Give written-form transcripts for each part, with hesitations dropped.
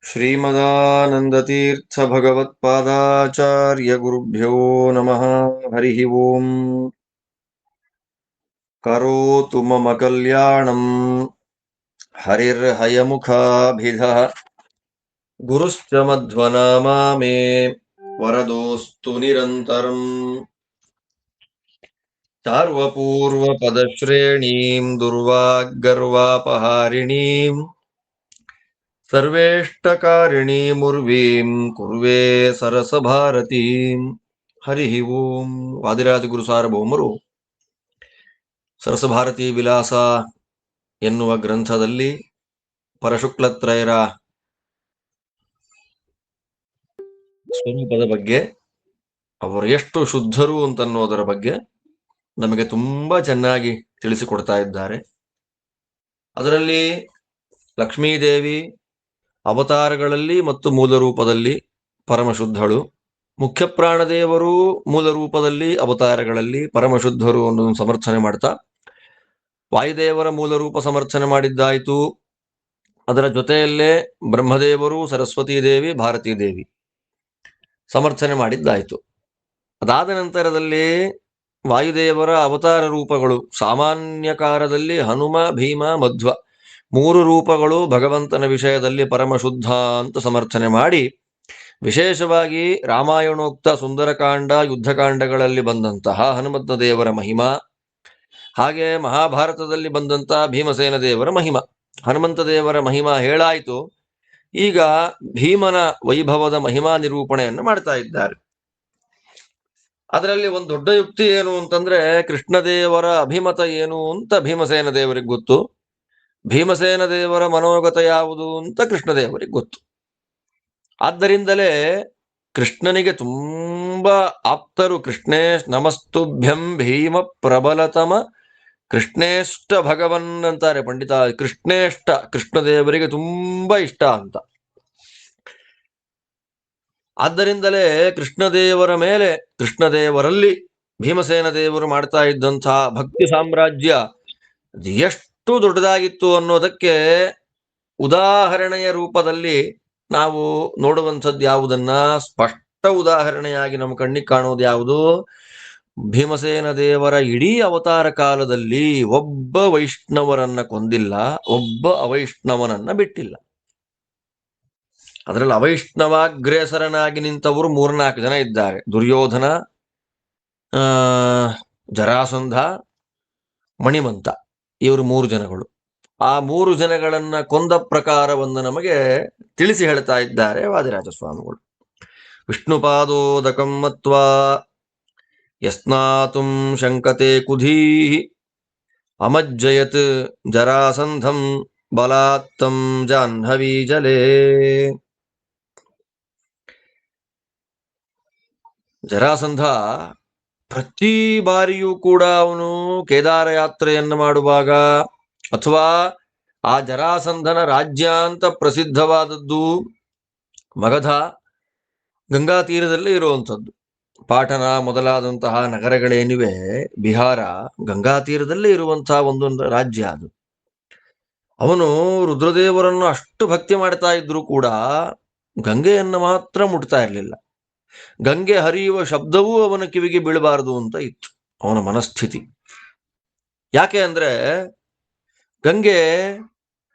ಶ್ರೀಮದಾನಂದತೀರ್ಥ ಭಗವತ್ಪಾದಾಚಾರ್ಯ ಗುರುಭ್ಯೋ ನಮಃ. ಹರಿ ಓಂ. ಕರೋತು ಮಮ ಕಲ್ಯಾಣಂ ಹರಿರ್ಹಯಮುಖಾಭಿಧಃ ಗುರುಶ್ಚ ಮಧ್ವನಾಮಾ ಮೇ ವರದೋಸ್ತು ನಿರಂತರಂ. ಸಾರ್ವಪೂರ್ವ ಪದಶ್ರೇಣೀಂ ದುರ್ವಾಗ್ಗರ್ವಾಪಹಾರಿಣೀಂ ಸರ್ವೇಷ್ಟಕಾರಿಣೀಮುರ್ವೀಂ ಕುರ್ವೇ ಸರಸಭಾರತೀಂ. ಹರಿ ಓಂ. ವಾದಿರಾಜ ಗುರು ಸಾರ್ವಭೌಮರು ಸರಸಭಾರತಿ ವಿಲಾಸ ಎನ್ನುವ ಗ್ರಂಥದಲ್ಲಿ ಪರಶುಕ್ಲತ್ರಯರ ಸ್ವರೂಪದ ಬಗ್ಗೆ, ಅವರು ಎಷ್ಟು ಶುದ್ಧರು ಅಂತನ್ನೋದರ ಬಗ್ಗೆ ನಮಗೆ ತುಂಬಾ ಚೆನ್ನಾಗಿ ತಿಳಿಸಿಕೊಡ್ತಾ ಇದ್ದಾರೆ. ಅದರಲ್ಲಿ ಲಕ್ಷ್ಮೀದೇವಿ ಅವತಾರಗಳಲ್ಲಿ ಮತ್ತು ಮೂಲ ರೂಪದಲ್ಲಿ ಪರಮಶುದ್ಧಳು, ಮುಖ್ಯ ಪ್ರಾಣದೇವರು ಮೂಲ ರೂಪದಲ್ಲಿ ಅವತಾರಗಳಲ್ಲಿ ಪರಮಶುದ್ಧರು ಅನ್ನೋದನ್ನು ಸಮರ್ಥನೆ ಮಾಡ್ತಾ, ವಾಯುದೇವರ ಮೂಲ ರೂಪ ಸಮರ್ಥನೆ ಮಾಡಿದ್ದಾಯಿತು. ಅದರ ಜೊತೆಯಲ್ಲೇ ಬ್ರಹ್ಮದೇವರು, ಸರಸ್ವತೀ ದೇವಿ, ಭಾರತೀ ದೇವಿ ಸಮರ್ಥನೆ ಮಾಡಿದ್ದಾಯಿತು. ಅದಾದ ನಂತರದಲ್ಲಿ ವಾಯುದೇವರ ಅವತಾರ ರೂಪಗಳು ಸಾಮಾನ್ಯಕಾರದಲ್ಲಿ ಹನುಮ, ಭೀಮ, ಮಧ್ವ ಮೂರು ರೂಪಗಳು ಭಗವಂತನ ವಿಷಯದಲ್ಲಿ ಪರಮಶುದ್ಧ ಅಂತ ಸಮರ್ಥನೆ ಮಾಡಿ, ವಿಶೇಷವಾಗಿ ರಾಮಾಯಣೋಕ್ತ ಸುಂದರಕಾಂಡ, ಯುದ್ಧಕಾಂಡಗಳಲ್ಲಿ ಬಂದಂತಹ ಹನುಮಂತ ದೇವರ ಮಹಿಮಾ, ಹಾಗೆ ಮಹಾಭಾರತದಲ್ಲಿ ಬಂದಂತಹ ಭೀಮಸೇನ ದೇವರ ಮಹಿಮಾ, ಹನುಮಂತ ದೇವರ ಮಹಿಮಾ ಹೇಳಾಯಿತು. ಈಗ ಭೀಮನ ವೈಭವದ ಮಹಿಮಾ ನಿರೂಪಣೆಯನ್ನು ಮಾಡ್ತಾ ಇದ್ದಾರೆ. ಅದರಲ್ಲಿ ಒಂದು ದೊಡ್ಡ ಯುಕ್ತಿ ಏನು ಅಂತಂದ್ರೆ, ಕೃಷ್ಣದೇವರ ಅಭಿಮತ ಏನು ಅಂತ ಭೀಮಸೇನ ದೇವರಿಗೆ ಗೊತ್ತು, ಭೀಮಸೇನ ದೇವರ ಮನೋಗತ ಯಾವುದು ಅಂತ ಕೃಷ್ಣದೇವರಿಗೆ ಗೊತ್ತು. ಆದ್ದರಿಂದಲೇ ಕೃಷ್ಣನಿಗೆ ತುಂಬಾ ಆಪ್ತರು. ಕೃಷ್ಣೇ ನಮಸ್ತುಭ್ಯಂ ಭೀಮ ಪ್ರಬಲತಮ ಕೃಷ್ಣೇಷ್ಟ ಭಗವನ್ ಅಂತಾರೆ ಪಂಡಿತ. ಕೃಷ್ಣೇಷ್ಟ, ಕೃಷ್ಣದೇವರಿಗೆ ತುಂಬಾ ಇಷ್ಟ ಅಂತ. ಆದ್ದರಿಂದಲೇ ಕೃಷ್ಣದೇವರ ಮೇಲೆ, ಕೃಷ್ಣದೇವರಲ್ಲಿ ಭೀಮಸೇನ ದೇವರು ಮಾಡ್ತಾ ಇದ್ದಂತಹ ಭಕ್ತಿ ಸಾಮ್ರಾಜ್ಯ ಎಷ್ಟು ದೊಡ್ಡದಾಗಿತ್ತು ಅನ್ನೋದಕ್ಕೆ ಉದಾಹರಣೆಯ ರೂಪದಲ್ಲಿ ನಾವು ನೋಡುವಂಥದ್ದು ಯಾವುದನ್ನ, ಸ್ಪಷ್ಟ ಉದಾಹರಣೆಯಾಗಿ ನಮ್ಮ ಕಣ್ಣಿಗೆ ಕಾಣೋದು ಯಾವುದು, ಭೀಮಸೇನ ದೇವರ ಇಡೀ ಅವತಾರ ಕಾಲದಲ್ಲಿ ಒಬ್ಬ ವೈಷ್ಣವರನ್ನ ಕೊಂದಿಲ್ಲ, ಒಬ್ಬ ಅವೈಷ್ಣವನನ್ನ ಬಿಟ್ಟಿಲ್ಲ. ಅದರಲ್ಲಿ ಅವೈಷ್ಣವಾಗ್ರೇಸರನಾಗಿ ನಿಂತವರು 3-4 ಜನ ಇದ್ದಾರೆ. ದುರ್ಯೋಧನ, ಜರಾಸಂಧ, ಮಣಿಮಂತ, ಇವರು 3 ಜನಗಳು. ಆ 3 ಜನಗಳನ್ನ ಕೊಂದ ಪ್ರಕಾರವನ್ನು ನಮಗೆ ತಿಳಿಸಿ ಹೇಳ್ತಾ ಇದ್ದಾರೆ ವಾದಿರಾಜ ಸ್ವಾಮಿಗಳು. ವಿಷ್ಣುಪಾದೋದಕಂ ಮತ್ವಾ ಯಸ್ನಾತುಂ ಶಂಕತೆ ಕುಧೀಃ ಅಮಜ್ಜಯತ್ ಜರಾಸಂಧಂ ಬಲಾತ್ತಂ ಜಾಹ್ನವೀ ಜಲೇ. ಜರಾಸಂಧ ಪ್ರತಿ ಬಾರಿಯೂ ಕೂಡ ಅವನು ಕೇದಾರ ಯಾತ್ರೆಯನ್ನು ಮಾಡುವಾಗ, ಅಥವಾ ಆ ಜರಾಸಂಧನ ರಾಜ್ಯ ಅಂತ ಪ್ರಸಿದ್ಧವಾದದ್ದು ಮಗಧ, ಗಂಗಾ ತೀರದಲ್ಲೇ ಇರುವಂಥದ್ದು. ಪಾಟನ ಮೊದಲಾದಂತಹ ನಗರಗಳೇನಿವೆ, ಬಿಹಾರ, ಗಂಗಾ ತೀರದಲ್ಲೇ ಇರುವಂತಹ ಒಂದು ರಾಜ್ಯ ಅದು. ಅವನು ರುದ್ರದೇವರನ್ನು ಅಷ್ಟು ಭಕ್ತಿ ಮಾಡ್ತಾ ಇದ್ರು ಕೂಡ ಗಂಗೆಯನ್ನು ಮಾತ್ರ ಮುಟ್ತಾ ಇರಲಿಲ್ಲ. ಗಂಗೆ ಹರಿಯುವ ಶಬ್ದವೂ ಅವನ ಕಿವಿಗೆ ಬೀಳಬಾರದು ಅಂತ ಇತ್ತು ಅವನ ಮನಸ್ಥಿತಿ. ಯಾಕೆ ಅಂದ್ರೆ ಗಂಗೆ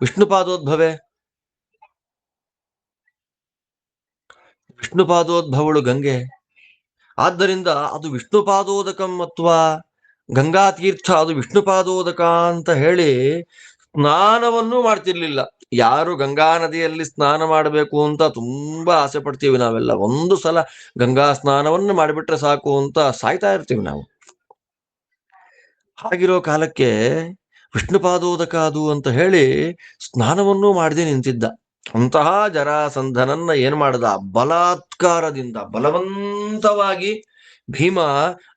ವಿಷ್ಣುಪಾದೋದ್ಭವೆ, ವಿಷ್ಣುಪಾದೋದ್ಭವಳು ಗಂಗೆ. ಆದ್ದರಿಂದ ಅದು ವಿಷ್ಣುಪಾದೋದಕಂ ಅಥವಾ ಗಂಗಾ ತೀರ್ಥ, ಅದು ವಿಷ್ಣುಪಾದೋದಕ ಅಂತ ಹೇಳಿ ಸ್ನಾನವನ್ನು ಮಾಡ್ತಿರ್ಲಿಲ್ಲ. ಯಾರು ಗಂಗಾ ನದಿಯಲ್ಲಿ ಸ್ನಾನ ಮಾಡಬೇಕು ಅಂತ ತುಂಬಾ ಆಸೆ ಪಡ್ತೀವಿ ನಾವೆಲ್ಲ, ಒಂದು ಸಲ ಗಂಗಾ ಸ್ನಾನವನ್ನು ಮಾಡಿಬಿಟ್ರೆ ಸಾಕು ಅಂತ ಸಾಯ್ತಾ ಇರ್ತೀವಿ ನಾವು. ಹಾಗಿರೋ ಕಾಲಕ್ಕೆ ವಿಷ್ಣುಪಾದೋದಕ ಅದು ಅಂತ ಹೇಳಿ ಸ್ನಾನವನ್ನು ಮಾಡದೆ ನಿಂತಿದ್ದ ಅಂತಹ ಜರಾಸಂಧನನ್ನ ಏನ್ ಮಾಡದ, ಬಲಾತ್ಕಾರದಿಂದ ಬಲವಂತವಾಗಿ ಭೀಮ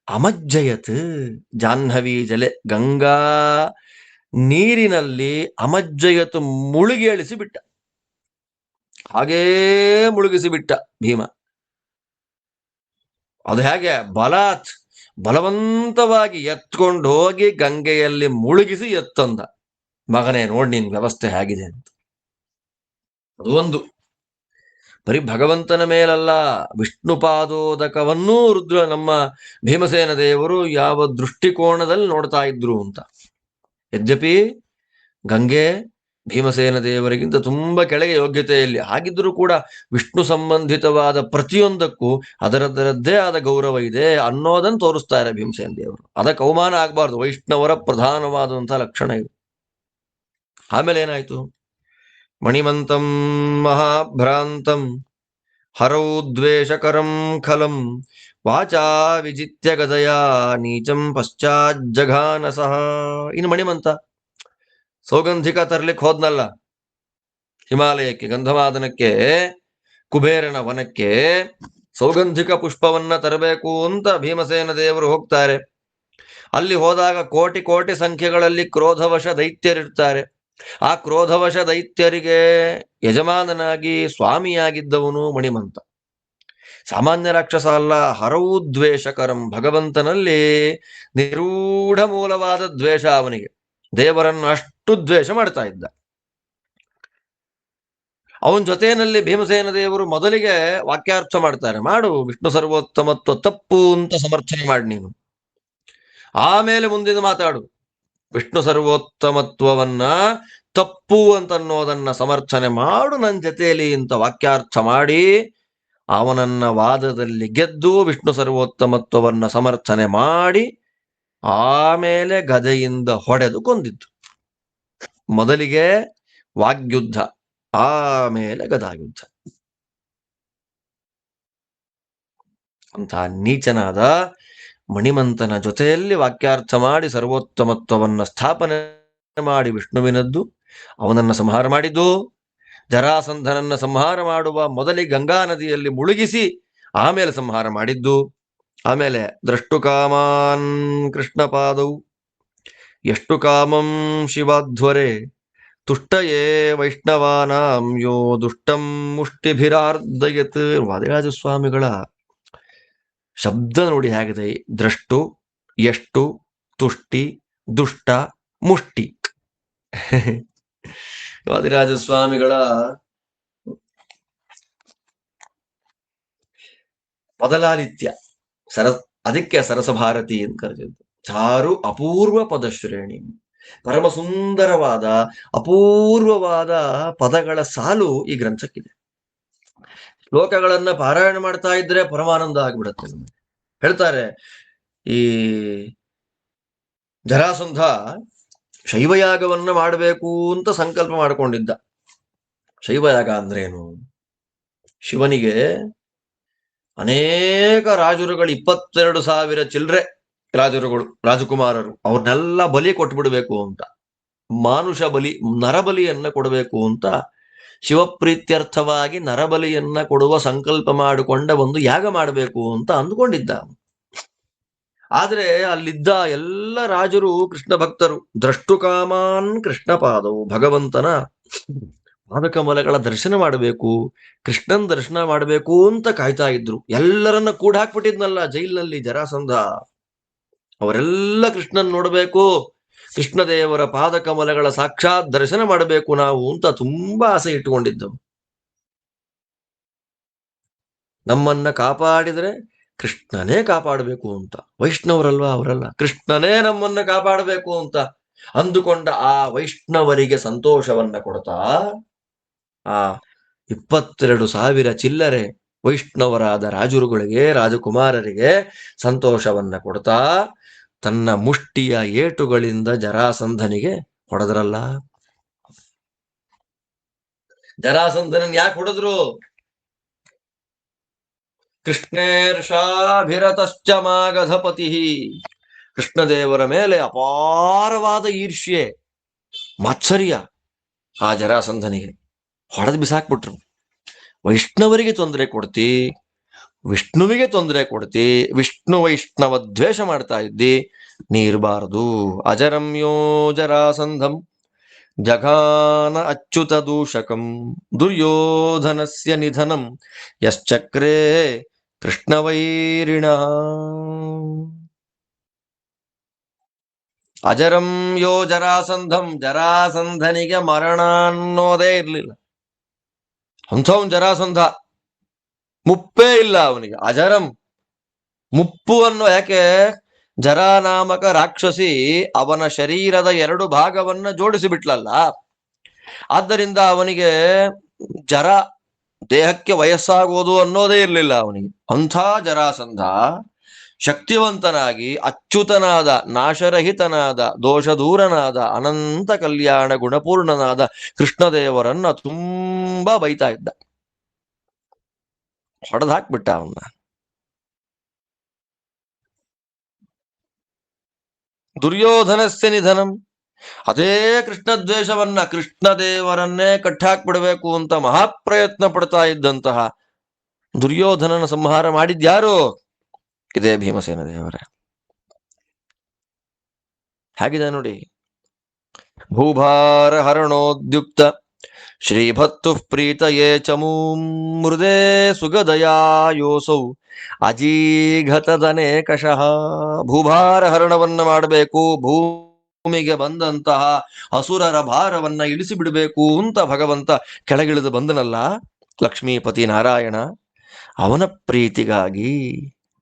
ಅಮಜ್ಜಯತ್ ಜಾಹ್ನವೀ ಜಲೆ, ಗಂಗಾ ನೀರಿನಲ್ಲಿ ಅಮಜ್ಜಯತ್ ಮುಳುಗಿ ಅಳಿಸಿಬಿಟ್ಟ. ಹಾಗೇ ಮುಳುಗಿಸಿಬಿಟ್ಟ ಭೀಮ. ಅದು ಹೇಗೆ, ಬಲಾತ್, ಬಲವಂತವಾಗಿ ಎತ್ಕೊಂಡು ಹೋಗಿ ಗಂಗೆಯಲ್ಲಿ ಮುಳುಗಿಸಿ ಎತ್ತಂದ. ಮಗನೇ ನೋಡಿ ನಿನ್ ವ್ಯವಸ್ಥೆ ಹೇಗಿದೆ ಅಂತ. ಅದು ಒಂದು. ಬರೀ ಭಗವಂತನ ಮೇಲಲ್ಲ, ವಿಷ್ಣು ಪಾದೋದಕವನ್ನೂ ನಮ್ಮ ಭೀಮಸೇನ ದೇವರು ಯಾವ ದೃಷ್ಟಿಕೋನದಲ್ಲಿ ನೋಡ್ತಾ ಇದ್ರು ಅಂತ. ಯದ್ಯಪಿ ಗಂಗೆ ಭೀಮಸೇನ ದೇವರಿಗಿಂತ ತುಂಬಾ ಕೆಳಗೆ ಯೋಗ್ಯತೆಯಲ್ಲಿ, ಹಾಗಿದ್ರೂ ಕೂಡ ವಿಷ್ಣು ಸಂಬಂಧಿತವಾದ ಪ್ರತಿಯೊಂದಕ್ಕೂ ಅದರದ್ದರದ್ದೇ ಆದ ಗೌರವ ಇದೆ ಅನ್ನೋದನ್ನು ತೋರಿಸ್ತಾರೆ ಭೀಮಸೇನ ದೇವರು. ಅದಕ್ಕೆ ಅವಮಾನ ಆಗಬಾರ್ದು, ವೈಷ್ಣವರ ಪ್ರಧಾನವಾದಂತಹ ಲಕ್ಷಣ ಇದು. ಆಮೇಲೆ ಏನಾಯ್ತು? ಮಣಿಮಂತಂ ಮಹಾಭ್ರಾಂತಂ ಹರೌ ದ್ವೇಷಕರಂ ಖಲಂ ವಾಚಾ ವಿಜಿತ್ಯ ಗದಯ ನೀಚಂ ಪಶ್ಚಾಜ್ಜಘಾನಸಃ. ಇನ್ನು ಮಣಿಮಂತ ಸೌಗಂಧಿಕ ತರ್ಲಿಕ್ಕೆ ಹೋದ್ನಲ್ಲ ಹಿಮಾಲಯಕ್ಕೆ, ಗಂಧಮಾದನಕ್ಕೆ, ಕುಬೇರನ ವನಕ್ಕೆ ಸೌಗಂಧಿಕ ಪುಷ್ಪವನ್ನ ತರಬೇಕು ಅಂತ ಭೀಮಸೇನ ದೇವರು ಹೋಗ್ತಾರೆ. ಅಲ್ಲಿ ಹೋದಾಗ ಕೋಟಿ ಕೋಟಿ ಸಂಖ್ಯೆಗಳಲ್ಲಿ ಕ್ರೋಧವಶ ದೈತ್ಯರಿರ್ತಾರೆ. ಆ ಕ್ರೋಧವಶ ದೈತ್ಯರಿಗೆ ಯಜಮಾನನಾಗಿ ಸ್ವಾಮಿಯಾಗಿದ್ದವನು ಮಣಿಮಂತ. ಸಾಮಾನ್ಯ ರಾಕ್ಷಸ ಅಲ್ಲ, ಹರವು ದ್ವೇಷಕರಂ, ಭಗವಂತನಲ್ಲಿ ನಿರೂಢ ಮೂಲವಾದ ದ್ವೇಷ ಅವನಿಗೆ. ದೇವರನ್ನು ಅಷ್ಟು ದ್ವೇಷ ಮಾಡ್ತಾ ಇದ್ದ. ಅವನ ಜೊತೆಯಲ್ಲಿ ಭೀಮಸೇನ ದೇವರು ಮೊದಲಿಗೆ ವಾಕ್ಯಾರ್ಥ ಮಾಡ್ತಾರೆ, ಮಾಡು ವಿಷ್ಣು ಸರ್ವೋತ್ತಮತ್ವ ತಪ್ಪು ಅಂತ ಸಮರ್ಥನೆ ಮಾಡಿ ನೀನು, ಆಮೇಲೆ ಮುಂದಿನ ಮಾತಾಡು. ವಿಷ್ಣು ಸರ್ವೋತ್ತಮತ್ವವನ್ನ ತಪ್ಪು ಅಂತನ್ನೋದನ್ನ ಸಮರ್ಥನೆ ಮಾಡು ನನ್ನ ಜೊತೆಯಲ್ಲಿ ಅಂತ ವಾಕ್ಯಾರ್ಥ ಮಾಡಿ ಅವನನ್ನ ವಾದದಲ್ಲಿ ಗೆದ್ದು ವಿಷ್ಣು ಸರ್ವೋತ್ತಮತ್ವವನ್ನ ಸಮರ್ಥನೆ ಮಾಡಿ ಆಮೇಲೆ ಗದೆಯಿಂದ ಹೊಡೆದು ಕೊಂದಿದ್ದು. ಮೊದಲಿಗೆ ವಾಗ್ಯುದ್ಧ, ಆಮೇಲೆ ಗದಾಯುದ್ಧ. ಅಂತ ನೀಚನಾದ ಮಣಿಮಂತನ ಜೊತೆಯಲ್ಲಿ ವಾಕ್ಯಾರ್ಥ ಮಾಡಿ ಸರ್ವೋತ್ತಮತ್ವವನ್ನ ಸ್ಥಾಪನೆ ಮಾಡಿ ವಿಷ್ಣುವಿನದ್ದು, ಅವನನ್ನ ಸಂಹಾರ ಮಾಡಿದ್ದು. ಜರಾಸಂಧನನ್ನ ಸಂಹಾರ ಮಾಡುವ ಮೊದಲಿಗೆ ಗಂಗಾ ನದಿಯಲ್ಲಿ ಮುಳುಗಿಸಿ ಆಮೇಲೆ ಸಂಹಾರ ಮಾಡಿದ್ದು. ಆಮೇಲೆ ದ್ರಷ್ಟು ಕಾಮಾನ್ ಕೃಷ್ಣ ಪಾದವು ಎಷ್ಟು ಕಾಮಂ ಶಿವಾಧ್ವರೆ ತುಷ್ಟಯೇ ವೈಷ್ಣವಾನಾಂ ಯೋ ದುಷ್ಟಂ ಮುಷ್ಟಿಭಿರಾರ್ಧಯತ್. ವಾದಿರಾಜ ಸ್ವಾಮಿಗಳ ಶಬ್ದ ನೋಡಿ ಹೇಗಿದೆ, ದ್ರಷ್ಟು, ಎಷ್ಟು, ತುಷ್ಟಿ, ದುಷ್ಟ, ಮುಷ್ಟಿ. ವಾದಿರಾಜ ಸ್ವಾಮಿಗಳ ಪದಲಾಲಿತ್ಯ ಅದಕ್ಕೆ ಸರಸಭಾರತಿ ಅಂತ ಕರೆದಿದ್ದು. ಚಾರು ಅಪೂರ್ವ ಪದ ಶ್ರೇಣಿ, ಪರಮ ಸುಂದರವಾದ ಅಪೂರ್ವವಾದ ಪದಗಳ ಸಾಲು ಈ ಗ್ರಂಥಕ್ಕಿದೆ. ಶ್ಲೋಕಗಳನ್ನ ಪಾರಾಯಣ ಮಾಡ್ತಾ ಇದ್ರೆ ಪರಮಾನಂದ ಆಗ್ಬಿಡತ್ತೆ. ಹೇಳ್ತಾರೆ, ಈ ಜರಾಸಂಧ ಶೈವಯಾಗವನ್ನ ಮಾಡಬೇಕು ಅಂತ ಸಂಕಲ್ಪ ಮಾಡಿಕೊಂಡಿದ್ದ. ಶೈವಯಾಗ ಅಂದ್ರೇನು? ಶಿವನಿಗೆ ಅನೇಕ ರಾಜರುಗಳು, 22,000 ಚಿಲ್ರೆ ರಾಜರುಗಳು, ರಾಜಕುಮಾರರು, ಅವ್ರನ್ನೆಲ್ಲ ಬಲಿ ಕೊಟ್ಬಿಡ್ಬೇಕು ಅಂತ, ಮಾನುಷ ಬಲಿ, ನರಬಲಿಯನ್ನ ಕೊಡಬೇಕು ಅಂತ ಶಿವಪ್ರೀತ್ಯರ್ಥವಾಗಿ ನರಬಲಿಯನ್ನ ಕೊಡುವ ಸಂಕಲ್ಪ ಮಾಡಿಕೊಂಡ ಒಂದು ಯಾಗ ಮಾಡಬೇಕು ಅಂತ ಅಂದುಕೊಂಡಿದ್ದ. ಆದ್ರೆ ಅಲ್ಲಿದ್ದ ಎಲ್ಲ ರಾಜರು ಕೃಷ್ಣ ಭಕ್ತರು. ದ್ರಷ್ಟು ಕಾಮಾನ್ ಕೃಷ್ಣ ಪಾದವು, ಭಗವಂತನ ಪಾದಕಮಲಗಳ ದರ್ಶನ ಮಾಡಬೇಕು, ಕೃಷ್ಣನ್ ದರ್ಶನ ಮಾಡಬೇಕು ಅಂತ ಕಾಯ್ತಾ ಇದ್ರು. ಎಲ್ಲರನ್ನ ಕೂಡ ಹಾಕ್ಬಿಟ್ಟಿದ್ನಲ್ಲ ಜೈಲಿನಲ್ಲಿ ಜರಾಸಂಧ. ಅವರೆಲ್ಲ ಕೃಷ್ಣನ್ ನೋಡಬೇಕು, ಕೃಷ್ಣದೇವರ ಪಾದಕಮಲಗಳ ಸಾಕ್ಷಾತ್ ದರ್ಶನ ಮಾಡಬೇಕು ನಾವು ಅಂತ ತುಂಬಾ ಆಸೆ ಇಟ್ಟುಕೊಂಡಿದ್ದವು. ನಮ್ಮನ್ನ ಕಾಪಾಡಿದ್ರೆ ಕೃಷ್ಣನೇ ಕಾಪಾಡಬೇಕು ಅಂತ. ವೈಷ್ಣವರಲ್ವಾ ಅವರಲ್ಲ, ಕೃಷ್ಣನೇ ನಮ್ಮನ್ನ ಕಾಪಾಡಬೇಕು ಅಂತ ಅಂದುಕೊಂಡ ಆ ವೈಷ್ಣವರಿಗೆ ಸಂತೋಷವನ್ನ ಕೊಡ್ತಾ, ಆ 22,000 ಚಿಲ್ಲರೆ ವೈಷ್ಣವರಾದ ರಾಜರುಗಳಿಗೆ, ರಾಜಕುಮಾರರಿಗೆ ಸಂತೋಷವನ್ನ ಕೊಡ್ತಾ ತನ್ನ ಮುಷ್ಟಿಯ ಏಟುಗಳಿಂದ ಜರಾಸಂಧನಿಗೆ ಹೊಡೆದ್ರಲ್ಲ. ಜರಾಸಂಧನನ್ ಯಾಕೆ ಹೊಡೆದ್ರು? ಕೃಷ್ಣೇರ್ಷಾಭಿರತಶ್ಚ ಮಾಗಧಪತಿ, ಕೃಷ್ಣದೇವರ ಮೇಲೆ ಅಪಾರವಾದ ಈರ್ಷ್ಯೆ, ಮಾತ್ಸರ್ಯ ಆ ಜರಾಸಂಧನಿಗೆ. ಹೊಡೆದು ಬಿಸಾಕ್ಬಿಟ್ರು. ವೈಷ್ಣವರಿಗೆ ತೊಂದರೆ ಕೊಡ್ತಿ, ವಿಷ್ಣುವಿಗೆ ತೊಂದರೆ ಕೊಡ್ತಿ, ವಿಷ್ಣು ವೈಷ್ಣವ ದ್ವೇಷ ಮಾಡ್ತಾ ಇದ್ದಿ, ನೀ ಇರಬಾರದು. ಅಜರಮ್ಯೋ ಜರಾಸಂಧಂ ಜಘಾನ ಅಚ್ಯುತ ದೂಷಕಂ ದುರ್ಯೋಧನಸ್ಯ ನಿಧನಂ ಯಶ್ಚಕ್ರೇ ಕೃಷ್ಣವೈರಿಣ. ಅಜರಂ ಯೋ ಜರಾಸಂಧಂ, ಜರಾಸಂಧನಿಗೆ ಮರಣ ಅನ್ನೋದೇ ಇರ್ಲಿಲ್ಲ. ಅಂಥವನ್ ಜರಾಸಂಧ. ಮುಪ್ಪೇ ಇಲ್ಲ ಅವನಿಗೆ. ಅಜರಂ, ಮುಪ್ಪು ಅನ್ನೋ, ಯಾಕೆ ಜರಾನಾಮಕ ರಾಕ್ಷಸಿ ಅವನ ಶರೀರದ 2 ಭಾಗವನ್ನ ಜೋಡಿಸಿ ಬಿಟ್ಲಲ್ಲ, ಆದ್ದರಿಂದ ಅವನಿಗೆ ಜರ, ದೇಹಕ್ಕೆ ವಯಸ್ಸಾಗುವುದು ಅನ್ನೋದೇ ಇರಲಿಲ್ಲ ಅವನಿಗೆ. ಅಂಥ ಜರಾಸಂಧ ಶಕ್ತಿವಂತನಾಗಿ ಅಚ್ಯುತನಾದ, ನಾಶರಹಿತನಾದ, ದೋಷದೂರನಾದ, ಅನಂತ ಕಲ್ಯಾಣ ಗುಣಪೂರ್ಣನಾದ ಕೃಷ್ಣದೇವರನ್ನ ತುಂಬಾ ಬೈತಾ ಇದ್ದ, ಹೊಡೆದು ಹಾಕ್ಬಿಟ್ಟ ಅವನ್ನ. ದುರ್ಯೋಧನಸ್ಯ ನಿಧನಂ, ಅದೇ ಕೃಷ್ಣ ದ್ವೇಷವನ್ನ, ಕೃಷ್ಣದೇವರನ್ನೇ ಕಟ್ಟಾಕ್ಬಿಡ್ಬೇಕು ಅಂತ ಮಹಾಪ್ರಯತ್ನ ಪಡ್ತಾ ಇದ್ದಂತಹ ದುರ್ಯೋಧನನ ಸಂಹಾರ ಮಾಡಿದ್ಯಾರು? ಇದೇ ಭೀಮಸೇನ ದೇವರೇ. ಹಾಗಿದೆ ನೋಡಿ. ಭೂಭಾರ ಹರಣೋದ್ಯುಕ್ತ ಶ್ರೀಭತ್ತು ಪ್ರೀತಯೇ ಚಮೂಂ ಮೃದೇ ಸುಗದಯಾ ಯೋಸೌ ಅಜೀಘತದನೇಕಶಃ. ಭೂಭಾರ ಹರಣವನ್ನ ಮಾಡಬೇಕು, ಭೂಮಿಗೆ ಬಂದಂತಹ ಅಸುರರ ಭಾರವನ್ನ ಇಳಿಸಿ ಬಿಡಬೇಕು ಅಂತ ಭಗವಂತ ಕೆಳಗಿಳಿದು ಬಂದನಲ್ಲ, ಲಕ್ಷ್ಮೀಪತಿ ನಾರಾಯಣ. ಅವನ ಪ್ರೀತಿಗಾಗಿ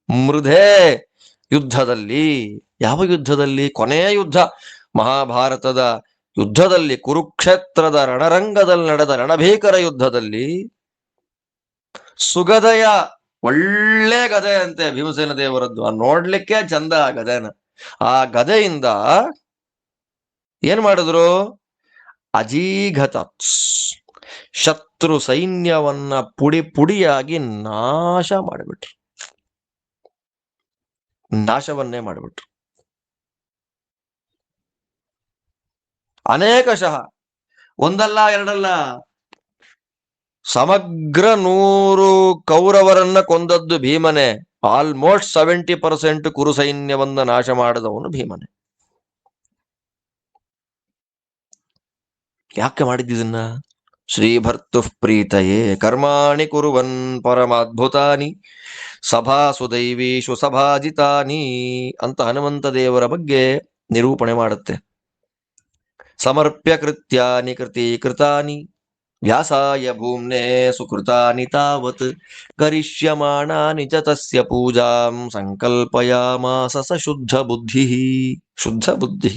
ಮೃಧೆ, ಯುದ್ಧದಲ್ಲಿ. ಯಾವ ಯುದ್ಧದಲ್ಲಿ? ಕೊನೆಯ ಯುದ್ಧ, ಮಹಾಭಾರತದ ಯುದ್ಧದಲ್ಲಿ, ಕುರುಕ್ಷೇತ್ರದ ರಣರಂಗದಲ್ಲಿ ನಡೆದ ರಣಭೀಕರ ಯುದ್ಧದಲ್ಲಿ. ಸುಗದಯ, ಒಳ್ಳೆ ಗದೆ ಅಂತೆ ಭೀಮಸೇನ ದೇವರದ್ದು, ನೋಡ್ಲಿಕ್ಕೆ ಚಂದ ಆ ಗದೆನ. ಆ ಗದೆಯಿಂದ ಏನ್ ಮಾಡಿದ್ರು? ಅಜೀಘತ, ಶತ್ರು ಸೈನ್ಯವನ್ನ ಪುಡಿ ಪುಡಿಯಾಗಿ ನಾಶ ಮಾಡಿಬಿಟ್ರು, ನಾಶವನ್ನೇ ಮಾಡಿಬಿಟ್ರು. ಅನೇಕಶಃ, ಒಂದಲ್ಲ ಎರಡಲ್ಲ, ಸಮಗ್ರ 100 ಕೌರವರನ್ನ ಕೊಂದದ್ದು ಭೀಮನೆ. ಆಲ್ಮೋಸ್ಟ್ 70% ಕುರು ಸೈನ್ಯವನ್ನ ನಾಶ ಮಾಡಿದವನು ಭೀಮನೆ. ಯಾಕೆ ಮಾಡಿದ್ದಿದನ್ನ? ಶ್ರೀಭರ್ತು ಪ್ರೀತಯೇ ಕರ್ಮಾಣಿ ಕುರುವನ್ ಪರಮಾದ್ಭುತಾನಿ ಸಭಾಸು ದೈವೀಷು ಸಭಾಜಿತಾನಿ ಅಂತ ಹನುಮಂತ ದೇವರ ಬಗ್ಗೆ ನಿರೂಪಣೆ ಮಾಡುತ್ತೆ. ಸಮರ್ಪ್ಯ ಕೃತ್ಯಾನಿ ಕೃತೀಕೃತಾನಿ ವ್ಯಾಸಾಯ ಭೂಮ್ನೆ ಸುಕೃತಾನಿ ತಾವತ್ ಕರಿಷ್ಯಮಾಣಾನಿ ಚ ತಸ್ಯ ಪೂಜಾಂ ಸಂಕಲ್ಪಯಾಮಾಸ ಸ ಶುದ್ಧ ಬುದ್ಧಿ. ಶುದ್ಧ ಬುದ್ಧಿ,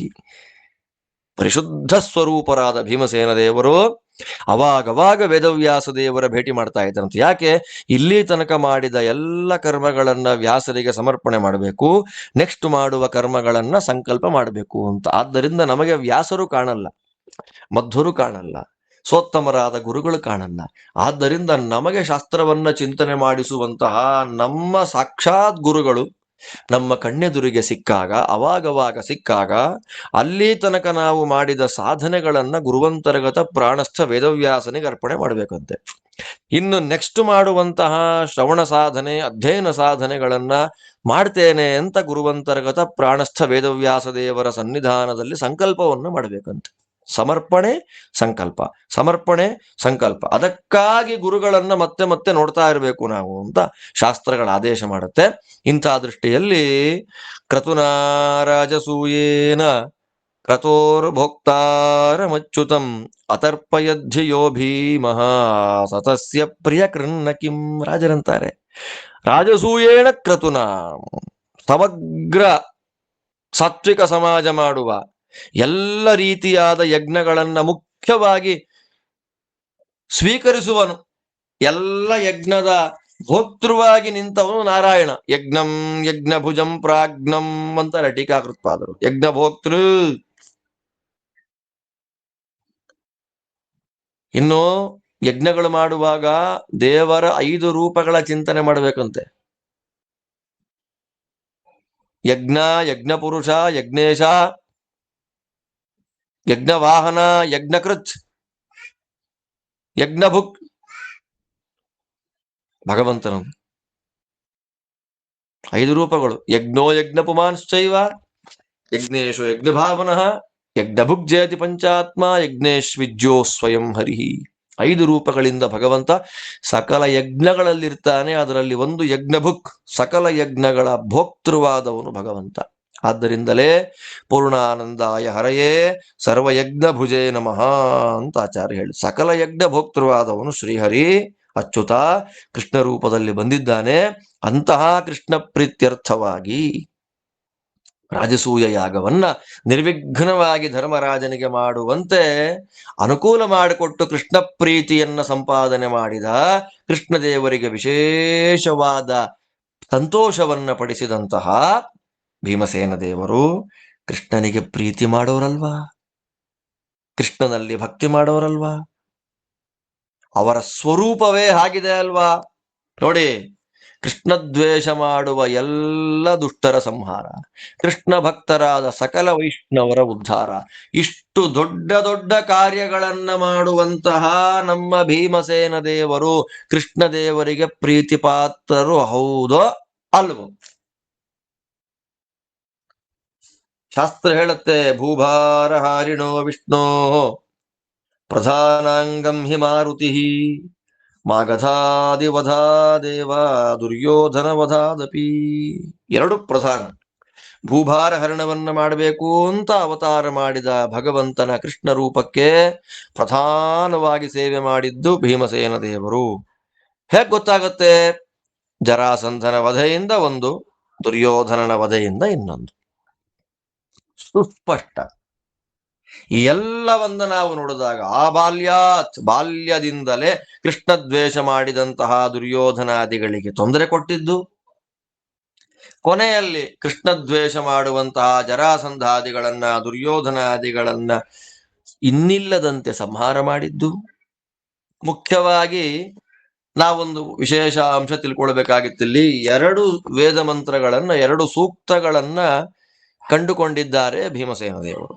ಪರಿಶುದ್ಧ ಸ್ವರೂಪರಾದ ಭೀಮಸೇನ ದೇವರು ಅವಾಗವಾಗ ವೇದವ್ಯಾಸ ದೇವರ ಭೇಟಿ ಮಾಡ್ತಾ ಇದ್ರಂತೆ. ಯಾಕೆ? ಇಲ್ಲಿ ತನಕ ಮಾಡಿದ ಎಲ್ಲ ಕರ್ಮಗಳನ್ನ ವ್ಯಾಸರಿಗೆ ಸಮರ್ಪಣೆ ಮಾಡಬೇಕು, ನೆಕ್ಸ್ಟ್ ಮಾಡುವ ಕರ್ಮಗಳನ್ನ ಸಂಕಲ್ಪ ಮಾಡಬೇಕು ಅಂತ. ಆದ್ದರಿಂದ ನಮಗೆ ವ್ಯಾಸರು ಕಾಣಲ್ಲ, ಮಧ್ವರು ಕಾಣಲ್ಲ, ಸೋತ್ತಮರಾದ ಗುರುಗಳು ಕಾಣಲ್ಲ. ಆದ್ದರಿಂದ ನಮಗೆ ಶಾಸ್ತ್ರವನ್ನ ಚಿಂತನೆ ಮಾಡಿಸುವಂತಹ ನಮ್ಮ ಸಾಕ್ಷಾತ್ ಗುರುಗಳು ನಮ್ಮ ಕಣ್ಣೆದುರಿಗೆ ಸಿಕ್ಕಾಗ, ಅವಾಗವಾಗ ಸಿಕ್ಕಾಗ, ಅಲ್ಲಿ ತನಕ ನಾವು ಮಾಡಿದ ಸಾಧನೆಗಳನ್ನ ಗುರುವಂತರ್ಗತ ಪ್ರಾಣಸ್ಥ ವೇದವ್ಯಾಸನಿಗೆ ಅರ್ಪಣೆ ಮಾಡಬೇಕಂತೆ. ಇನ್ನು ನೆಕ್ಸ್ಟ್ ಮಾಡುವಂತಹ ಶ್ರವಣ ಸಾಧನೆ, ಅಧ್ಯಯನ ಸಾಧನೆಗಳನ್ನ ಮಾಡ್ತೇನೆ ಅಂತ ಗುರುವಂತರ್ಗತ ಪ್ರಾಣಸ್ಥ ವೇದವ್ಯಾಸ ದೇವರ ಸನ್ನಿಧಾನದಲ್ಲಿ ಸಂಕಲ್ಪವನ್ನು ಮಾಡಬೇಕಂತೆ. ಸಮರ್ಪಣೆ ಸಂಕಲ್ಪ, ಸಮರ್ಪಣೆ ಸಂಕಲ್ಪ. ಅದಕ್ಕಾಗಿ ಗುರುಗಳನ್ನ ಮತ್ತೆ ಮತ್ತೆ ನೋಡ್ತಾ ಇರಬೇಕು ನಾವು ಅಂತ ಶಾಸ್ತ್ರಗಳ ಆದೇಶ ಮಾಡುತ್ತೆ. ಇಂಥ ದೃಷ್ಟಿಯಲ್ಲಿ ಕ್ರತುನಾರಾಜಸೂಯೇನ ಕ್ರತೋರ್ಭೋಕ್ತಾರಮಚ್ಯುತಂ ಅತರ್ಪಯದ್ಧಿಯೋ ಭೀಮಃ ಸತಸ್ಯ ಪ್ರಿಯ ಕೃನ್ನ ಕಿಂ. ರಾಜರಂತಾರೆ, ರಾಜಸೂಯೇಣ ಕ್ರತುನ, ಸಮಗ್ರ ಸಾತ್ವಿಕ ಸಮಾಜ ಮಾಡುವ ಎಲ್ಲ ರೀತಿಯಾದ ಯಜ್ಞಗಳನ್ನ ಮುಖ್ಯವಾಗಿ ಸ್ವೀಕರಿಸುವನು. ಎಲ್ಲ ಯಜ್ಞದ ಭೋಕ್ತೃವಾಗಿ ನಿಂತವನು ನಾರಾಯಣ. ಯಜ್ಞಂ ಯಜ್ಞಭುಜಂ ಪ್ರಾಜ್ಞಂ ಅಂತಾರೆ ಟೀಕಾಕೃತ್ಪಾದರು. ಯಜ್ಞ ಭೋಕ್ತೃ. ಇನ್ನು ಯಜ್ಞಗಳು ಮಾಡುವಾಗ ದೇವರ 5 ರೂಪಗಳ ಚಿಂತನೆ ಮಾಡಬೇಕಂತೆ. ಯಜ್ಞ, ಯಜ್ಞಪುರುಷ, ಯಜ್ಞೇಶ, ಯಜ್ಞವಾಹನ, ಯಜ್ಞಕೃತ್, ಯಜ್ಞಭುಕ್. ಭಗವಂತನ 5 ರೂಪಗಳು. ಯಜ್ಞೋ ಯಜ್ಞ ಪುಮಾಂಶ್ಚೈವ ಯಜ್ಞೇಶು ಯಜ್ಞಭಾವನಃ ಯಜ್ಞಭುಕ್ ಜಯತಿ ಪಂಚಾತ್ಮ ಯಜ್ಞೇಶ್ವಿಜ್ಯೋ ಸ್ವಯಂ ಹರಿ. 5 ರೂಪಗಳಿಂದ ಭಗವಂತ ಸಕಲ ಯಜ್ಞಗಳಲ್ಲಿರ್ತಾನೆ. ಅದರಲ್ಲಿ ಒಂದು ಯಜ್ಞಭುಕ್, ಸಕಲ ಯಜ್ಞಗಳ ಭೋಕ್ತೃವಾದವನು ಭಗವಂತ. ಆದ್ದರಿಂದಲೇ ಪೂರ್ಣಾನಂದಾಯ ಹರಯೇ ಸರ್ವಯಜ್ಞ ಭುಜೇ ನಮಃ ಅಂತ ಆಚಾರ್ಯ ಹೇಳಿ, ಸಕಲ ಯಜ್ಞ ಭೋಕ್ತೃವಾದವನು ಶ್ರೀಹರಿ. ಅಚ್ಯುತ ಕೃಷ್ಣ ರೂಪದಲ್ಲಿ ಬಂದಿದ್ದಾನೆ. ಅಂತಹ ಕೃಷ್ಣ ಪ್ರೀತ್ಯರ್ಥವಾಗಿ ರಾಜಸೂಯ ಯಾಗವನ್ನ ನಿರ್ವಿಘ್ನವಾಗಿ ಧರ್ಮರಾಜನಿಗೆ ಮಾಡುವಂತೆ ಅನುಕೂಲ ಮಾಡಿಕೊಟ್ಟು ಕೃಷ್ಣ ಪ್ರೀತಿಯನ್ನ ಸಂಪಾದನೆ ಮಾಡಿದ ಕೃಷ್ಣದೇವರಿಗೆ ವಿಶೇಷವಾದ ಸಂತೋಷವನ್ನ ಪಡಿಸಿದಂತಹ ಭೀಮಸೇನ ದೇವರು ಕೃಷ್ಣನಿಗೆ ಪ್ರೀತಿ ಮಾಡೋರಲ್ವಾ, ಕೃಷ್ಣನಲ್ಲಿ ಭಕ್ತಿ ಮಾಡೋರಲ್ವಾ, ಅವರ ಸ್ವರೂಪವೇ ಆಗಿದೆ ಅಲ್ವಾ. ನೋಡಿ, ಕೃಷ್ಣ ದ್ವೇಷ ಮಾಡುವ ಎಲ್ಲ ದುಷ್ಟರ ಸಂಹಾರ, ಕೃಷ್ಣ ಭಕ್ತರಾದ ಸಕಲ ವೈಷ್ಣವರ ಉದ್ಧಾರ, ಇಷ್ಟು ದೊಡ್ಡ ದೊಡ್ಡ ಕಾರ್ಯಗಳನ್ನ ಮಾಡುವಂತಹ ನಮ್ಮ ಭೀಮಸೇನ ದೇವರು ಕೃಷ್ಣ ದೇವರಿಗೆ ಪ್ರೀತಿ ಪಾತ್ರರು ಹೌದೋ ಅಲ್ವೋ? ಶಾಸ್ತ್ರ ಹೇಳುತ್ತೆ, ಭೂಭಾರ ಹಾರಿಣೋ ವಿಷ್ಣೋ ಪ್ರಧಾನಾಂಗಂ ಹಿ ಮಾರುತಿ ಮಾಗಧಾದಿವಧಾ ದೇವ ದುರ್ಯೋಧನ ವಧಾದಪಿ. ಎರಡು ಪ್ರಧಾನ. ಭೂಭಾರ ಹರಣವನ್ನ ಮಾಡಬೇಕು ಅಂತ ಅವತಾರ ಮಾಡಿದ ಭಗವಂತನ ಕೃಷ್ಣ ರೂಪಕ್ಕೆ ಪ್ರಧಾನವಾಗಿ ಸೇವೆ ಮಾಡಿದ್ದು ಭೀಮಸೇನ ದೇವರು. ಹೇಗ್ ಗೊತ್ತಾಗತ್ತೆ? ಜರಾಸಂಧನ ವಧೆಯಿಂದ ಒಂದು, ದುರ್ಯೋಧನನ ವಧೆಯಿಂದ ಇನ್ನೊಂದು. ಸುಸ್ಪಷ್ಟ. ಈ ಎಲ್ಲವನ್ನ ನಾವು ನೋಡಿದಾಗ ಬಾಲ್ಯದಿಂದಲೇ ಕೃಷ್ಣ ದ್ವೇಷ ಮಾಡಿದಂತಹ ದುರ್ಯೋಧನಾದಿಗಳಿಗೆ ತೊಂದರೆ ಕೊಟ್ಟಿದ್ದು, ಕೊನೆಯಲ್ಲಿ ಕೃಷ್ಣ ದ್ವೇಷ ಮಾಡುವಂತಹ ಜರಾಸಂಧಾದಿಗಳನ್ನ ದುರ್ಯೋಧನಾದಿಗಳನ್ನ ಇನ್ನಿಲ್ಲದಂತೆ ಸಂಹಾರ ಮಾಡಿದ್ದು. ಮುಖ್ಯವಾಗಿ ನಾವೊಂದು ವಿಶೇಷ ಅಂಶ ತಿಳ್ಕೊಳ್ಬೇಕಾಗಿತ್ತಿಲ್ಲಿ. ಎರಡು ವೇದ ಮಂತ್ರಗಳನ್ನ, ಎರಡು ಸೂಕ್ತಗಳನ್ನ ಕಂಡುಕೊಂಡಿದ್ದಾರೆ ಭೀಮಸೇನ ದೇವರು.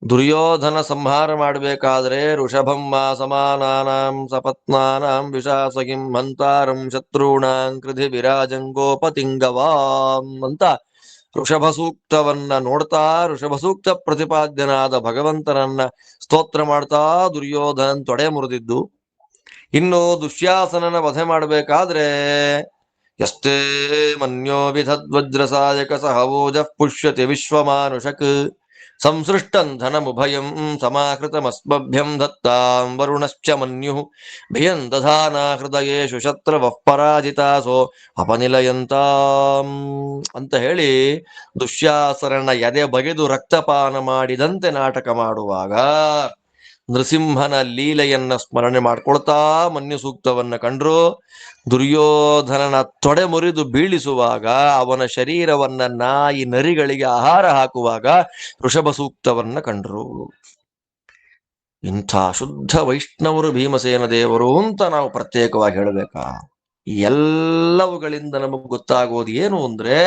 ದುರ್ಯೋಧನ ಸಂಹಾರ ಮಾಡಬೇಕಾದ್ರೆ ಋಷಭಂ ಸಮಾನಾನಾಂ ಸಪತ್ನಾನಾಂ ವಿಷಾಸಗಿಂ ಹಂತಾರಂ ಶತ್ರುಣಾಂ ಕೃಧಿ ವಿರಾಜಂಗೋಪತಿಂಗವಾಂ ಅಂತ ಋಷಭ ಸೂಕ್ತವನ್ನ ನೋಡ್ತಾ, ಋಷಭ ಸೂಕ್ತ ಪ್ರತಿಪಾದ್ಯನಾದ ಭಗವಂತನನ್ನ ಸ್ತೋತ್ರ ಮಾಡ್ತಾ ದುರ್ಯೋಧನನ್ ತೊಡೆ ಮುರಿದಿದ್ದು. ಇನ್ನು ದುಶ್ಯಾಸನನ ವಧೆ ಮಾಡಬೇಕಾದ್ರೆ ಯಸ್ತೇ ಮನ್ಯೋ ವಿಧದ್ವಜ್ರಸಾಯಕ ಸಹವೋಜ ಪುಷ್ಯತಿ ವಿಶ್ವಮಾನುಷಕ್ ಸಂಸೃಷ್ಟಂ ಧನಮುಭಯಂ ಸಮಾಕೃತಮಸ್ಮಭ್ಯಂ ದತ್ತಾಂ ವರುಣಶ್ಚ ಮನ್ಯು ಭಿಯಂ ದಧಾನಾ ಹೃದಯೇಷು ಶತ್ರವಃ ಪರಾಜಿತಾಸೋ ಅಪನಿಲಯಂತಾಂ ಅಂತ ಹೇಳಿ ದುಶ್ಯಾಸರನ ಎದೆ ಬಗೆದು ರಕ್ತಪಾನ ಮಾಡಿದಂತೆ ನಾಟಕ ಮಾಡುವಾಗ ನೃಸಿಂಹನ ಲೀಲೆಯನ್ನ ಸ್ಮರಣೆ ಮಾಡ್ಕೊಳ್ತಾ ಮನ್ಯು ಸೂಕ್ತವನ್ನ ಕಂಡ್ರು. ದುರ್ಯೋಧನನ ತೊಡೆ ಮುರಿದು ಬೀಳಿಸುವಾಗ, ಅವನ ಶರೀರವನ್ನ ನಾಯಿ ನರಿಗಳಿಗೆ ಆಹಾರ ಹಾಕುವಾಗ ಋಷಭ ಸೂಕ್ತವನ್ನ ಕಂಡ್ರು. ಇಂಥ ಶುದ್ಧ ವೈಷ್ಣವರು ಭೀಮಸೇನ ದೇವರು ಅಂತ ನಾವು ಪ್ರತ್ಯೇಕವಾಗಿ ಹೇಳಬೇಕಾ? ಈ ಎಲ್ಲವುಗಳಿಂದ ನಮಗೆ ಗೊತ್ತಾಗೋದು ಏನು ಅಂದ್ರೆ,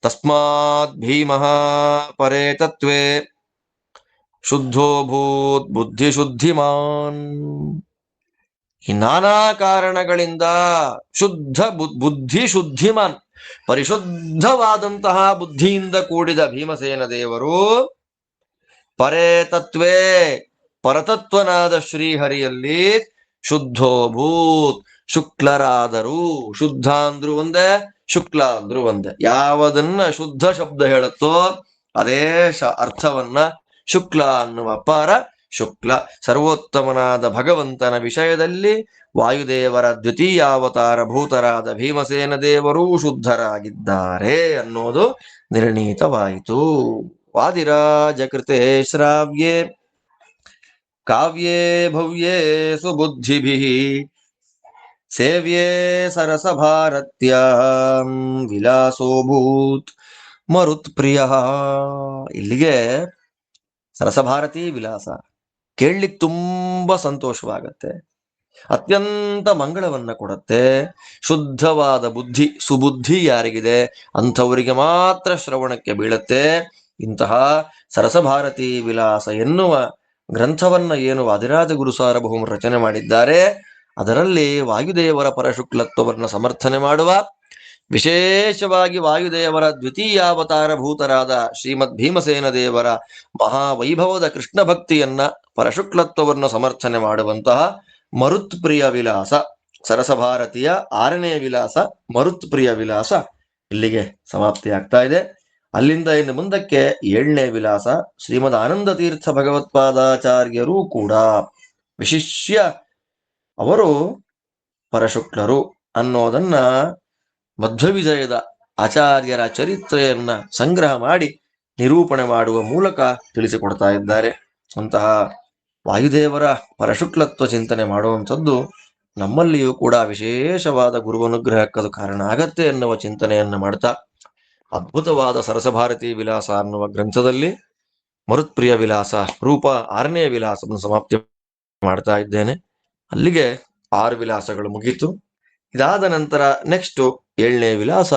ತಸ್ಮಾತ್ ಭೀಮಃ ಪರೇ ತತ್ವೇ ಶುದ್ಧೋಭೂತ್ ಬುದ್ಧಿ ಶುದ್ಧಿಮಾನ್. ಈ ನಾನಾ ಕಾರಣಗಳಿಂದ ಶುದ್ಧ ಬುದ್ಧಿ ಶುದ್ಧಿಮಾನ್, ಪರಿಶುದ್ಧವಾದಂತಹ ಬುದ್ಧಿಯಿಂದ ಕೂಡಿದ ಭೀಮಸೇನ ದೇವರು ಪರೇ ತತ್ವೇ, ಪರತತ್ವನಾದ ಶ್ರೀಹರಿಯಲ್ಲಿ ಶುದ್ಧೋಭೂತ್, ಶುಕ್ಲರಾದರು. ಶುದ್ಧ ಅಂದ್ರು ಒಂದೇ, ಶುಕ್ಲ ಅಂದ್ರು ಒಂದೇ. ಯಾವದನ್ನ ಶುದ್ಧ ಶಬ್ದ ಹೇಳುತ್ತೋ ಅದೇ ಅರ್ಥವನ್ನ ಶುಕ್ಲ ಅನ್ನುವ ಪರ ಶುಕ್ಲ. ಸರ್ವೋತ್ತಮನಾದ ಭಗವಂತನ ವಿಷಯದಲ್ಲಿ ವಾಯುದೇವರ ದ್ವಿತೀಯಾವತಾರ ಭೂತರಾದ ಭೀಮಸೇನ ದೇವರೂ ಶುದ್ಧರಾಗಿದ್ದಾರೆ ಅನ್ನೋದು ನಿರ್ಣೀತವಾಯಿತು. ವಾದಿರಾಜ ಕೃತೆ ಶ್ರಾವ್ಯೇ ಕಾವ್ಯೇ ಭವ್ಯೇ ಸುಬುದ್ಧಿಭಿಃ ಸೇವ್ಯೇ ಸರಸ ಭಾರತ್ಯಾಂ ವಿಲಾಸೋಭೂತ್ ಮರುತ್ಪ್ರಿಯ. ಇಲ್ಲಿಗೆ ಸರಸಭಾರತಿ ವಿಲಾಸ ಕೇಳಲಿಕ್ಕೆ ತುಂಬಾ ಸಂತೋಷವಾಗತ್ತೆ, ಅತ್ಯಂತ ಮಂಗಳವನ್ನ ಕೊಡುತ್ತೆ. ಶುದ್ಧವಾದ ಬುದ್ಧಿ, ಸುಬುದ್ಧಿ ಯಾರಿಗಿದೆ ಅಂಥವರಿಗೆ ಮಾತ್ರ ಶ್ರವಣಕ್ಕೆ ಬೀಳತ್ತೆ. ಇಂತಹ ಸರಸಭಾರತಿ ವಿಲಾಸ ಎನ್ನುವ ಗ್ರಂಥವನ್ನ ಏನು ವಾದಿರಾಜ ಗುರು ಸಾರ್ವಭೌಮರು ರಚನೆ ಮಾಡಿದ್ದಾರೆ, ಅದರಲ್ಲಿ ವಾಯುದೇವರ ಪರಶುಕ್ಲತ್ವವನ್ನು ಸಮರ್ಥನೆ ಮಾಡುವ, ವಿಶೇಷವಾಗಿ ವಾಯುದೇವರ ದ್ವಿತೀಯಾವತಾರ ಭೂತರಾದ ಶ್ರೀಮದ್ ಭೀಮಸೇನ ದೇವರ ಮಹಾವೈಭವದ ಕೃಷ್ಣ ಭಕ್ತಿಯನ್ನ, ಪರಶುಕ್ಲತ್ವವನ್ನು ಸಮರ್ಥನೆ ಮಾಡುವಂತಹ ಮರುತ್ಪ್ರಿಯ ವಿಲಾಸ, ಸರಸಭಾರತಿಯ 6ನೇ ವಿಲಾಸ ಮರುತ್ಪ್ರಿಯ ವಿಲಾಸ ಇಲ್ಲಿಗೆ ಸಮಾಪ್ತಿ ಆಗ್ತಾ ಇದೆ. ಅಲ್ಲಿಂದ ಇನ್ನು ಮುಂದಕ್ಕೆ 7ನೇ ವಿಲಾಸ ಶ್ರೀಮದ್ ಆನಂದ ತೀರ್ಥ ಭಗವತ್ಪಾದಾಚಾರ್ಯರೂ ಕೂಡ ವಿಶಿಷ್ಯ ಅವರು ಪರಶುಕ್ಲರು ಅನ್ನೋದನ್ನ ಮಧ್ವವಿಜಯದ ಆಚಾರ್ಯರ ಚರಿತ್ರೆಯನ್ನ ಸಂಗ್ರಹ ಮಾಡಿ ನಿರೂಪಣೆ ಮಾಡುವ ಮೂಲಕ ತಿಳಿಸಿಕೊಡ್ತಾ ಇದ್ದಾರೆ. ಅಂತಹ ವಾಯುದೇವರ ಪರಶುಕ್ಲತ್ವ ಚಿಂತನೆ ಮಾಡುವಂಥದ್ದು ನಮ್ಮಲ್ಲಿಯೂ ಕೂಡ ವಿಶೇಷವಾದ ಗುರುವನುಗ್ರಹಕ್ಕದು ಕಾರಣ ಆಗತ್ತೆ ಎನ್ನುವ ಚಿಂತನೆಯನ್ನ ಮಾಡ್ತಾ ಅದ್ಭುತವಾದ ಸರಸಭಾರತಿ ವಿಲಾಸ ಅನ್ನುವ ಗ್ರಂಥದಲ್ಲಿ ಮರುತ್ಪ್ರಿಯ ವಿಲಾಸ ರೂಪ 6ನೇ ವಿಲಾಸವನ್ನು ಸಮಾಪ್ತಿ ಮಾಡ್ತಾ ಇದ್ದೇನೆ. ಅಲ್ಲಿಗೆ 6 ವಿಲಾಸಗಳು ಮುಗೀತು. ಇದಾದ ನಂತರ ನೆಕ್ಸ್ಟ್ 7ನೇ ವಿಲಾಸ,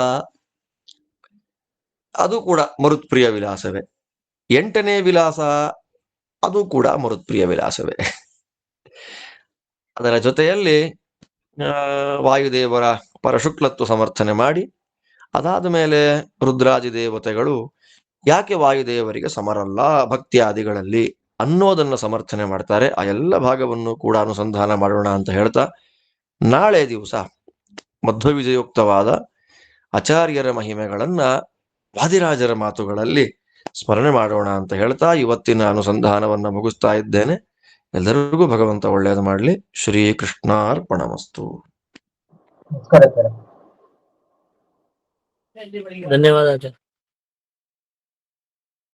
ಅದು ಕೂಡ ಮರುತ್ಪ್ರಿಯ ವಿಲಾಸವೇ. 8ನೇ ವಿಲಾಸ ಅದು ಕೂಡ ಮರುತ್ಪ್ರಿಯ ವಿಲಾಸವೇ. ಅದರ ಜೊತೆಯಲ್ಲಿ ವಾಯುದೇವರ ಪರಶುಕ್ಲತ್ವ ಸಮರ್ಥನೆ ಮಾಡಿ, ಅದಾದ ಮೇಲೆ ರುದ್ರಾದಿ ದೇವತೆಗಳು ಯಾಕೆ ವಾಯುದೇವರಿಗೆ ಸಮರಲ್ಲ ಭಕ್ತಿಯಾದಿಗಳಲ್ಲಿ ಅನ್ನೋದನ್ನು ಸಮರ್ಥನೆ ಮಾಡ್ತಾರೆ. ಆ ಎಲ್ಲ ಭಾಗವನ್ನು ಕೂಡ ಅನುಸಂಧಾನ ಮಾಡೋಣ ಅಂತ ಹೇಳ್ತಾ, ನಾಳೆ ದಿವಸ ಮಧ್ವವಿಜಯೋಕ್ತವಾದ ಆಚಾರ್ಯರ ಮಹಿಮೆಗಳನ್ನ ವಾದಿರಾಜರ ಮಾತುಗಳಲ್ಲಿ ಸ್ಮರಣೆ ಮಾಡೋಣ ಅಂತ ಹೇಳ್ತಾ ಇವತ್ತಿನ ಅನುಸಂಧಾನವನ್ನ ಮುಗಿಸ್ತಾ ಇದ್ದೇನೆ. ಎಲ್ಲರಿಗೂ ಭಗವಂತ ಒಳ್ಳೆಯದು ಮಾಡಲಿ. ಶ್ರೀ ಕೃಷ್ಣಾರ್ಪಣಮಸ್ತು. ಧನ್ಯವಾದ.